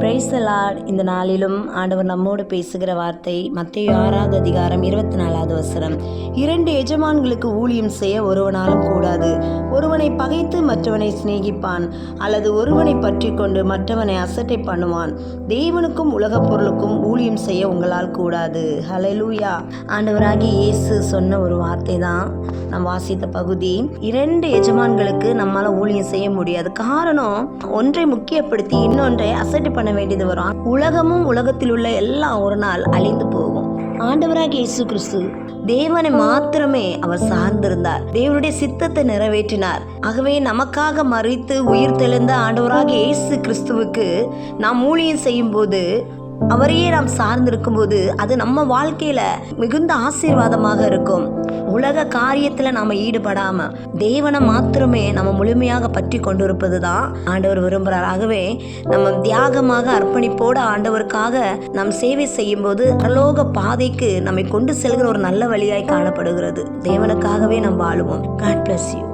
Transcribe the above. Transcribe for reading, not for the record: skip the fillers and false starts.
Praise the Lord. இந்த நாளிலும் ஆண்டவர் நம்மோடு பேசுகிற வார்த்தை மத்தேயு 6வது அதிகாரம் 24வது வசனம். 2 எஜமான்களுக்கு ஊழியம் செய்ய ஒருவனாலும் கூடாது. ஒருவனை பகைத்து மற்றவனை சிநேகிப்பான், அல்லது ஒருவனை பற்றி கொண்டு மற்றவனை அசட்டை பண்ணுவான். தேவனுக்கும் உலகப் பொருளுக்கும் ஊழியம் செய்ய உங்களால் கூடாது. ஹல்லேலூயா. ஆண்டவராகிய இயேசு சொன்ன ஒரு வார்த்தை தான் நாம் வாசித்த பகுதி. 2 எஜமான்களுக்கு நம்மால ஊழியம் செய்ய முடியாது. காரணம், ஒன்றை முக்கியப்படுத்தி இன்னொன்றை அசட்டை பண்ண வேண்டியது வரும். உலகமும் உலகத்தில் உள்ள எல்லாம் ஒரு நாள் அழிந்து போகும். ஆண்டவராகிய இயேசு கிறிஸ்து தேவனை மாத்திரமே அவர் சார்ந்திருந்தார். தேவனுடைய சித்தத்தை நிறைவேற்றினார். ஆகவே நமக்காக மரித்து உயிர் தெழுந்த ஆண்டவராகிய இயேசு கிறிஸ்துவுக்கு நாம் ஊழியம் செய்யும் போது, அவரையே நாம் சார்ந்திருக்கும் போது, அது நம்ம வாழ்க்கையில மிகுந்த ஆசீர்வாதமாக இருக்கும். உலக காரியத்துல நாம ஈடுபடாம தேவனை மாத்திரமே நம்ம முழுமையாக பற்றி கொண்டிருப்பது தான் ஆண்டவர் விரும்புகிறார். ஆகவே நம்ம தியாகமாக அர்ப்பணிப்போட ஆண்டவருக்காக நாம் சேவை செய்யும் போது பரலோக பாதைக்கு நம்மை கொண்டு செல்கிற ஒரு நல்ல வழியாய் காணப்படுகிறது. தேவனுக்காகவே நாம் வாழுவோம். God bless you.